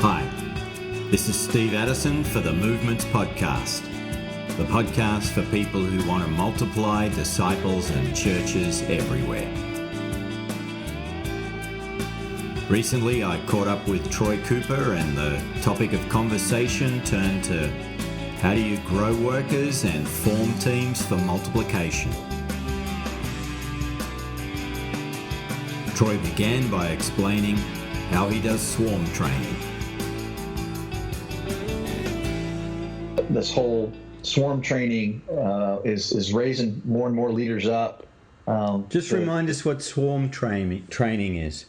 Hi, this is Steve Addison for the Movements Podcast, the podcast for people who want to multiply disciples and churches everywhere. Recently, I caught up with Troy Cooper and the topic of conversation turned to how do you grow workers and form teams for multiplication. Troy began by explaining how he does swarm training. This whole swarm training is raising more and more leaders up. Just remind us what swarm training is.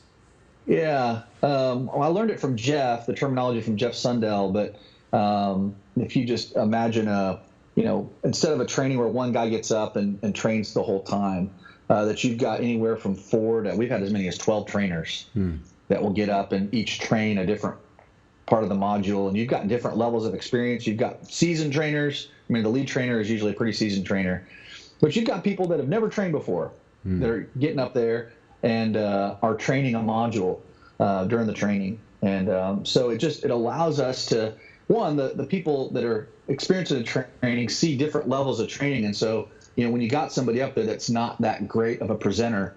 Yeah, well, I learned it from Jeff, the terminology from Jeff Sundell. But if you just imagine instead of a training where one guy gets up and trains the whole time, that you've got anywhere from 4 to we've had as many as 12 trainers that will get up and each train a different part of the module, and you've got different levels of experience. You've got seasoned trainers. I mean, the lead trainer is usually a pretty seasoned trainer, but you've got people that have never trained before that are getting up there and are training a module during the training. And so it allows us to, one, the people that are experiencing the training see different levels of training. And so, when you got somebody up there that's not that great of a presenter,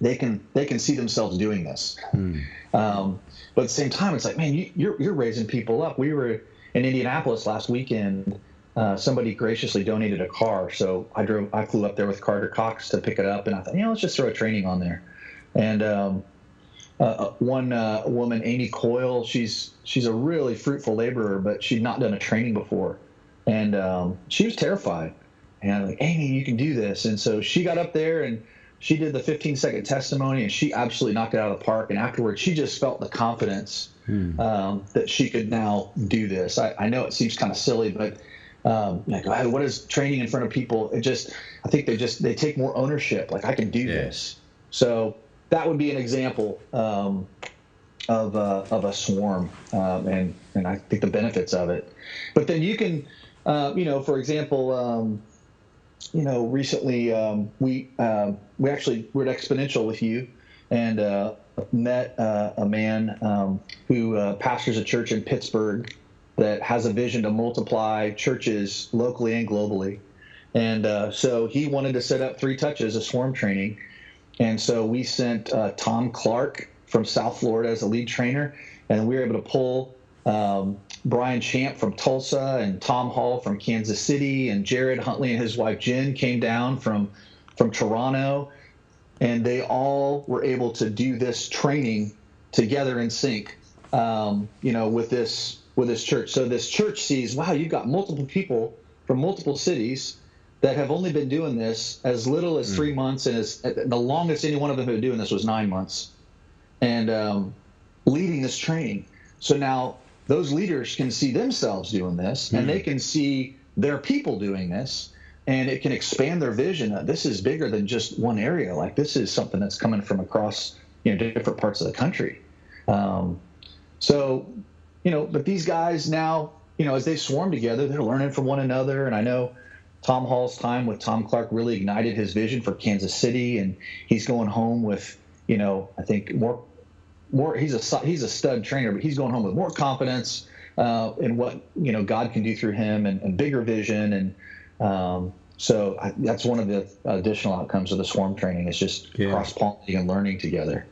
they can see themselves doing this. But at the same time, it's like, man, you're raising people up. We were in Indianapolis last weekend. Somebody graciously donated a car, so I flew up there with Carter Cox to pick it up, and I thought, let's just throw a training on there. And one woman, Amy Coyle, she's a really fruitful laborer, but she'd not done a training before, and she was terrified. And I'm like, Amy, you can do this. And so she got up there and she did the 15-second testimony, and she absolutely knocked it out of the park. And afterwards, she just felt the confidence that she could now do this. I know it seems kind of silly, but what is training in front of people? I think they take more ownership. Like, I can do this. So that would be an example of a swarm, and I think the benefits of it. But then you can, for example. Recently we actually were at Exponential with you and met a man who pastors a church in Pittsburgh that has a vision to multiply churches locally and globally. And so he wanted to set up 3 touches of swarm training. And so we sent Tom Clark from South Florida as a lead trainer, and we were able to pull Brian Champ from Tulsa and Tom Hall from Kansas City, and Jared Huntley and his wife Jen came down from Toronto, and they all were able to do this training together in sync, with this church. So this church sees, wow, you've got multiple people from multiple cities that have only been doing this as little as 3 months, and the longest any one of them had been doing this was 9 months, and leading this training. So now those leaders can see themselves doing this, and they can see their people doing this, and it can expand their vision. This is bigger than just one area. Like, this is something that's coming from across, different parts of the country. But these guys now, as they swarm together, they're learning from one another. And I know Tom Hall's time with Tom Clark really ignited his vision for Kansas City, and he's going home with, I think more. He's a stud trainer, but he's going home with more confidence in what God can do through him, and bigger vision, and that's one of the additional outcomes of the swarm training is just cross-pollinating and learning together.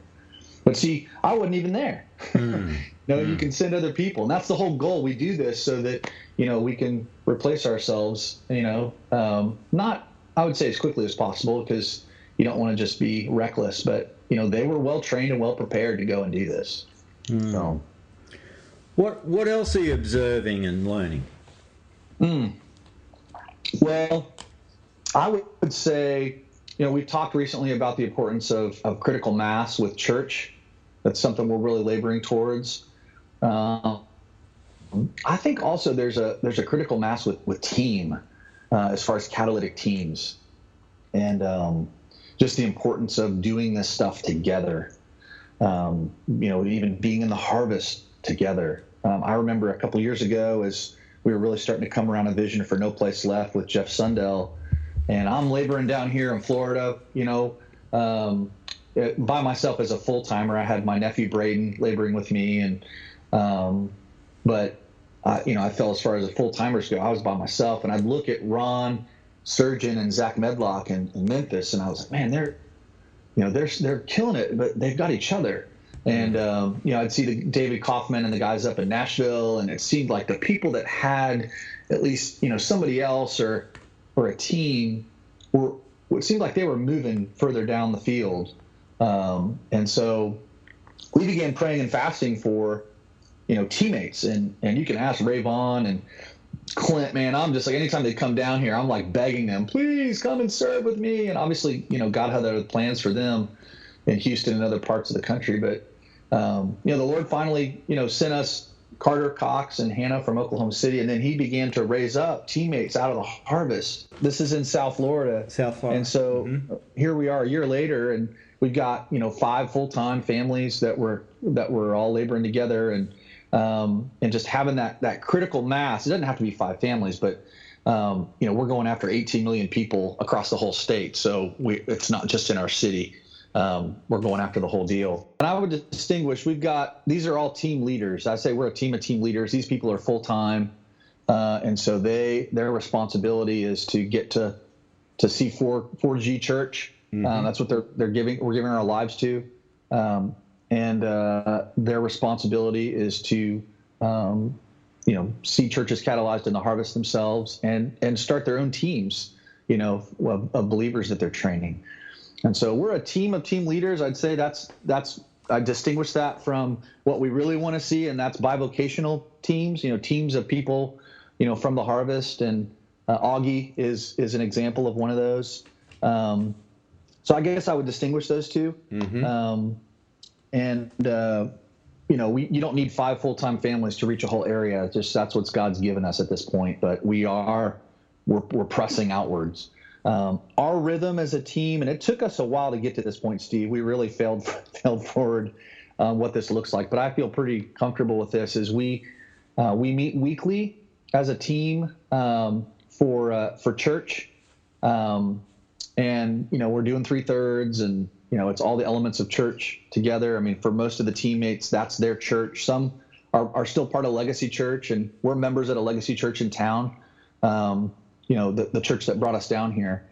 But see, I wasn't even there. You can send other people, and that's the whole goal. We do this so that we can replace ourselves. Not, I would say, as quickly as possible, because you don't want to just be reckless, but they were well trained and well prepared to go and do this. So, what else are you observing and learning? Well, I would say, we've talked recently about the importance of critical mass with church. That's something we're really laboring towards. I think also there's a critical mass with team, as far as catalytic teams, and just the importance of doing this stuff together, even being in the harvest together. I remember a couple years ago, as we were really starting to come around a vision for No Place Left with Jeff Sundell, and I'm laboring down here in Florida, by myself as a full-timer. I had my nephew Braden laboring with me, and But I felt as far as the full timers go, I was by myself, and I'd look at Ron Surgeon and Zach Medlock in Memphis, and I was like, man, they're killing it, but they've got each other. And I'd see David Kaufman and the guys up in Nashville, and it seemed like the people that had at least somebody else or a team it seemed like they were moving further down the field. And so we began praying and fasting for teammates, and you can ask Ray Vaughn and Clint, man, I'm just like, anytime they come down here, I'm like begging them, please come and serve with me. And obviously, God had other plans for them in Houston and other parts of the country. But, the Lord finally, sent us Carter Cox and Hannah from Oklahoma City. And then he began to raise up teammates out of the harvest. This is in South Florida. And so here we are a year later, and we've got, 5 full-time families that were all laboring together, and just having that critical mass. It doesn't have to be 5 families, but we're going after 18 million people across the whole state. So it's not just in our city. We're going after the whole deal. And I would distinguish, these are all team leaders. I say we're a team of team leaders. These people are full-time. And so their responsibility is to get to C4G Church. That's what we're giving our lives to. And their responsibility is to, see churches catalyzed in the harvest themselves and start their own teams, of believers that they're training. And so we're a team of team leaders. I'd say I distinguish that from what we really want to see, and that's bivocational teams, teams of people, from the harvest. And Augie is an example of one of those. So I guess I would distinguish those two. You don't need 5 full-time families to reach a whole area. Just that's what God's given us at this point. But we're pressing outwards. Our rhythm as a team, and it took us a while to get to this point, Steve. We really failed forward what this looks like. But I feel pretty comfortable with this. Is we meet weekly as a team for church, and we're doing 3/3 and. It's all the elements of church together. I mean, for most of the teammates, that's their church. Some are still part of Legacy Church, and we're members at a Legacy Church in town, the church that brought us down here.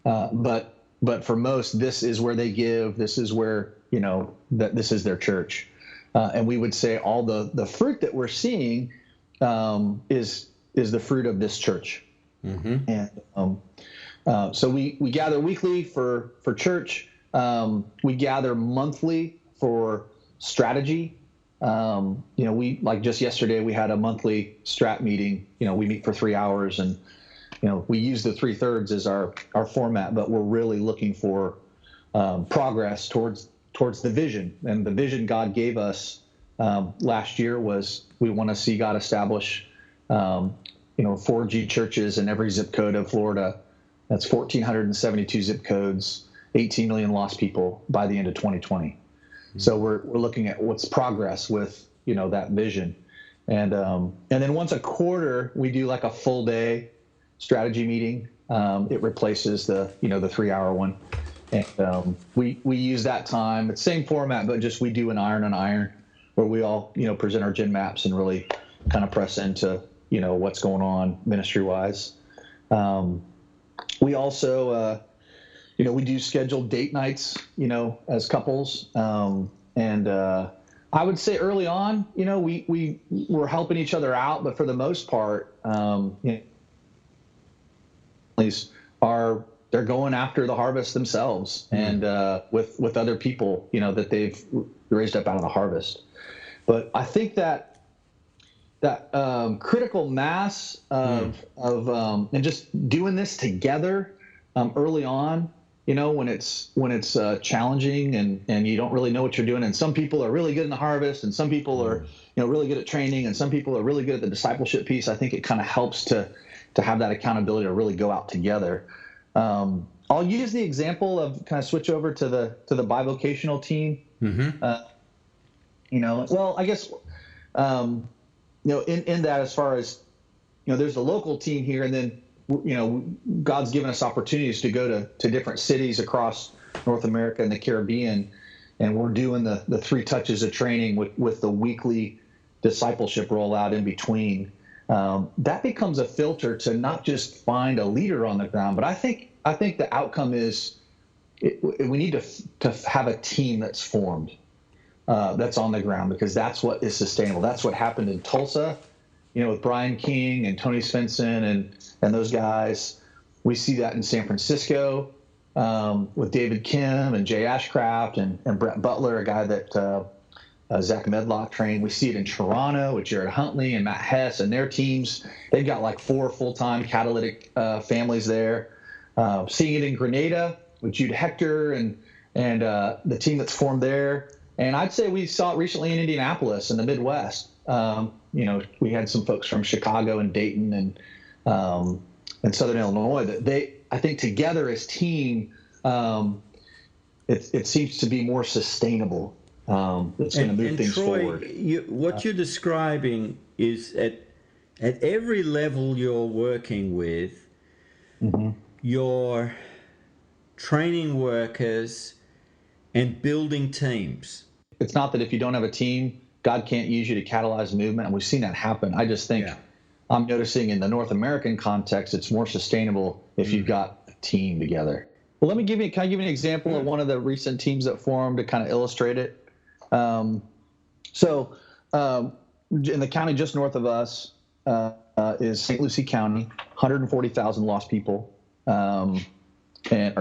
But for most, this is where they give. This is where, that this is their church. And we would say all the fruit that we're seeing is the fruit of this church. And so we gather weekly for church. We gather monthly for strategy. We just yesterday we had a monthly strat meeting. We meet for 3 hours, and we use the 3/3 as our format, but we're really looking for progress towards the vision. And the vision God gave us last year was we want to see God establish 4G churches in every zip code of Florida. That's 1,472 zip codes. 18 million lost people by the end of 2020. So we're looking at what's progress with, that vision. And then once a quarter, we do like a full day strategy meeting. It replaces the 3-hour one. And we use that time, it's same format, but just we do an iron on iron where we all, present our gen maps and really kind of press into, what's going on ministry wise. We also, we do scheduled date nights, as couples. I would say early on, we were helping each other out, but for the most part, they're going after the harvest themselves and with other people, that they've raised up out of the harvest. But I think that critical mass of and just doing this together early on. When it's challenging and you don't really know what you're doing, and some people are really good in the harvest, and some people are really good at training, and some people are really good at the discipleship piece. I think it kind of helps to have that accountability to really go out together. I'll use the example of kind of switch over to the bivocational team. I guess in that, as far as there's a local team here, and then God's given us opportunities to go to different cities across North America and the Caribbean, and we're doing the 3 touches of training with the weekly discipleship rollout in between, that becomes a filter to not just find a leader on the ground, but I think the outcome is we need to have a team that's formed, that's on the ground, because that's what is sustainable. That's what happened in Tulsa, with Brian King and Tony Svensson and those guys. We see that in San Francisco with David Kim and Jay Ashcraft and Brett Butler, a guy that Zach Medlock trained. We see it in Toronto with Jared Huntley and Matt Hess and their teams. They've got like 4 full-time catalytic families there. Seeing it in Grenada with Jude Hector and the team that's formed there. And I'd say we saw it recently in Indianapolis in the Midwest. We had some folks from Chicago and Dayton and Southern Illinois that I think together as team, it seems to be more sustainable. That's going to move things Troy, forward. What you're describing is at every level you're working with, you're training workers and building teams. It's not that if you don't have a team, God can't use you to catalyze movement, and we've seen that happen. I just think I'm noticing in the North American context, it's more sustainable if you've got a team together. Well, can I give you an example of one of the recent teams that formed to kind of illustrate it? In the county just north of us is St. Lucie County, 140,000 lost people, or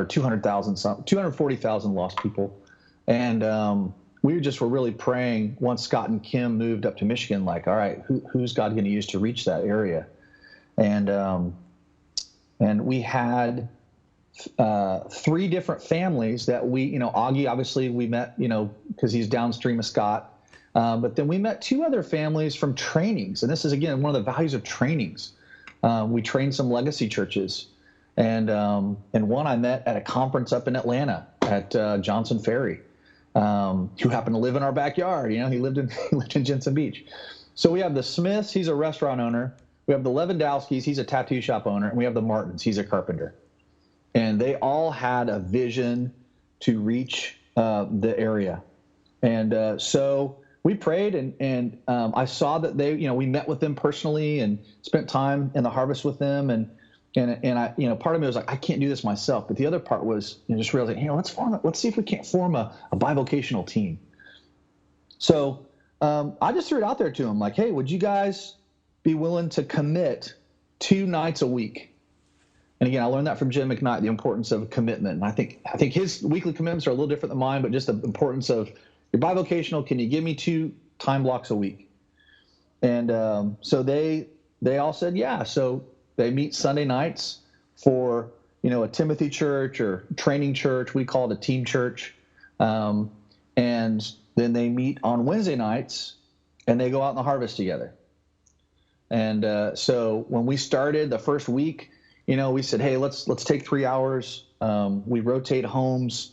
240,000 lost people. And we were really praying once Scott and Kim moved up to Michigan, like, all right, who's God going to use to reach that area? And we had 3 different families that Augie, obviously we met, because he's downstream of Scott. But then we met 2 other families from trainings. And this is, again, one of the values of trainings. We trained some legacy churches. And one I met at a conference up in Atlanta at Johnson Ferry, who happened to live in our backyard. He lived in Jensen Beach. So we have the Smiths, he's a restaurant owner. We have the Lewandowskis, he's a tattoo shop owner. And we have the Martins, he's a carpenter. And they all had a vision to reach the area. And so we prayed, and I saw that we met with them personally and spent time in the harvest with them. And I, part of me was like, I can't do this myself. But the other part was just realizing, hey, let's see if we can't form a bivocational team. So I just threw it out there to them, like, hey, would you guys be willing to commit 2 nights a week? And again, I learned that from Jim McKnight, the importance of commitment. And I think his weekly commitments are a little different than mine, but just the importance of your bivocational. Can you give me 2 time blocks a week? And so they all said, yeah. So they meet Sunday nights for, a Timothy church or training church. We call it a team church. And then they meet on Wednesday nights and they go out in the harvest together. And so when we started the first week, we said, hey, let's take 3 hours. We rotate homes,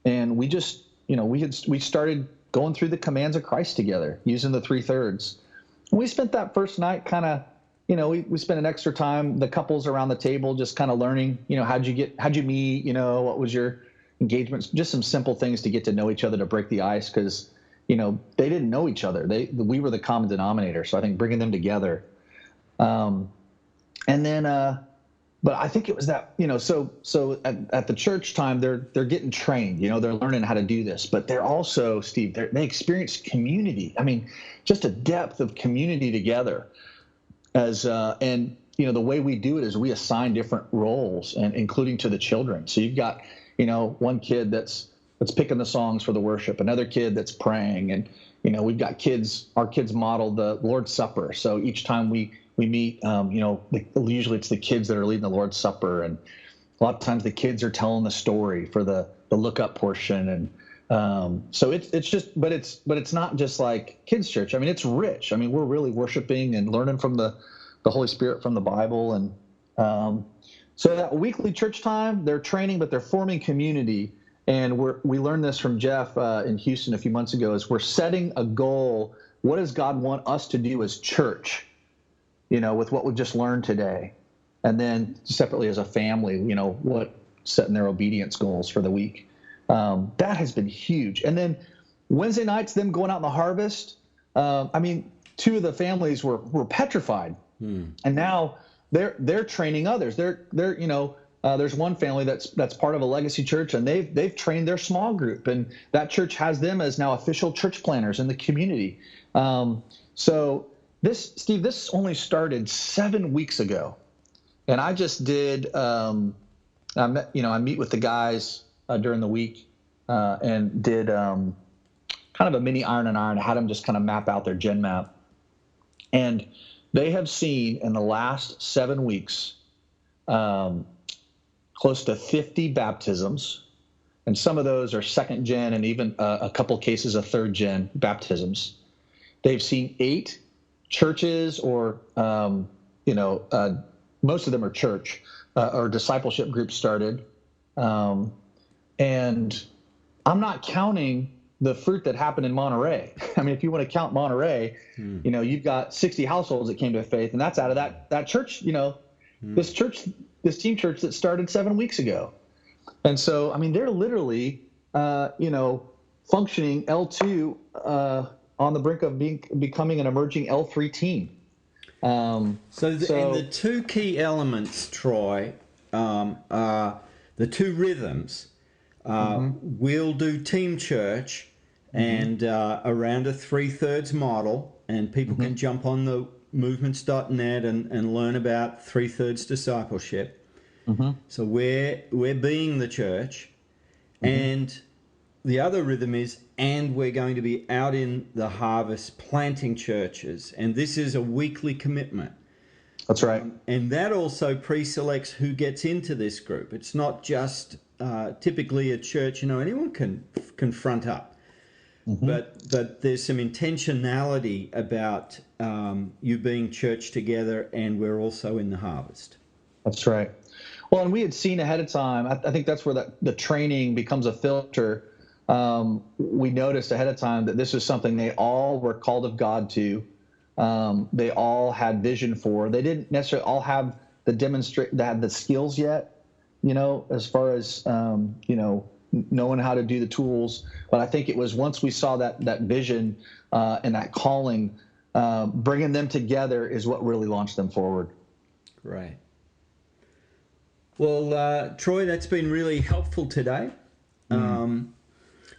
and we just, we started going through the commands of Christ together using the 3/3. And we spent that first night kind of, we spent an extra time, the couples around the table, just kind of learning, how'd you meet, what was your engagements, just some simple things to get to know each other, to break the ice. Cause they didn't know each other. We were the common denominator. So I think bringing them together. And then, but I think it was that, so at the church time, they're getting trained, they're learning how to do this, but they're also, Steve, they experience community. I mean, just a depth of community together and the way we do it is we assign different roles, and including to the children. So you've got, one kid that's picking the songs for the worship, another kid that's praying. And, we've got our kids model the Lord's Supper. So each time we meet, usually it's the kids that are leading the Lord's Supper. And a lot of times the kids are telling the story for the look up portion. And so it's just, but it's not just like kids church. I mean, it's rich. I mean, we're really worshiping and learning from the Holy Spirit from the Bible. And so that weekly church time, they're training, but they're forming community. And we learned this from Jeff in Houston a few months ago, is we're setting a goal. What does God want us to do as church? With what we've just learned today. And then separately as a family, what setting their obedience goals for the week. That has been huge. And then Wednesday nights, them going out in the harvest. two of the families were petrified, and now they're training others. They're there's one family that's part of a legacy church, and they've trained their small group, and that church has them as now official church planners in the community. So this only started 7 weeks ago, and I just did. I meet with the guys during the week and did kind of a mini iron and iron. I had them just kind of map out their gen map, and they have seen in the last 7 weeks close to 50 baptisms, and some of those are second gen and even a couple cases of third gen baptisms. They've seen 8 churches or, most of them are church or discipleship groups started. And I'm not counting the fruit that happened in Monterey. I mean, if you want to count Monterey, you've got 60 households that came to faith, and that's out of that church, this team church that started 7 weeks ago. And so, I mean, they're literally, functioning L2 on the brink of becoming an emerging L3 team. And the two key elements, Troy, are the two rhythms. We'll do team church and around a 3/3 model, and people can jump on the movements.net and learn about 3/3 discipleship. So we're being the church, and the other rhythm is, and we're going to be out in the harvest planting churches, and this is a weekly commitment. That's right. And that also pre-selects who gets into this group. It's not just typically a church, anyone can front up. But there's some intentionality about you being church together, and we're also in the harvest. That's right. Well, and we had seen ahead of time, I think that's where the training becomes a filter. We noticed ahead of time that this was something they all were called of God to. They all had vision for. They didn't necessarily all have the skills yet, as far as, knowing how to do the tools. But I think it was once we saw that vision and that calling, bringing them together is what really launched them forward. Right. Well, Troy, that's been really helpful today.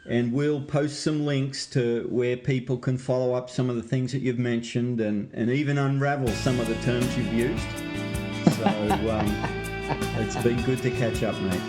And we'll post some links to where people can follow up some of the things that you've mentioned and even unravel some of the terms you've used. So it's been good to catch up, mate.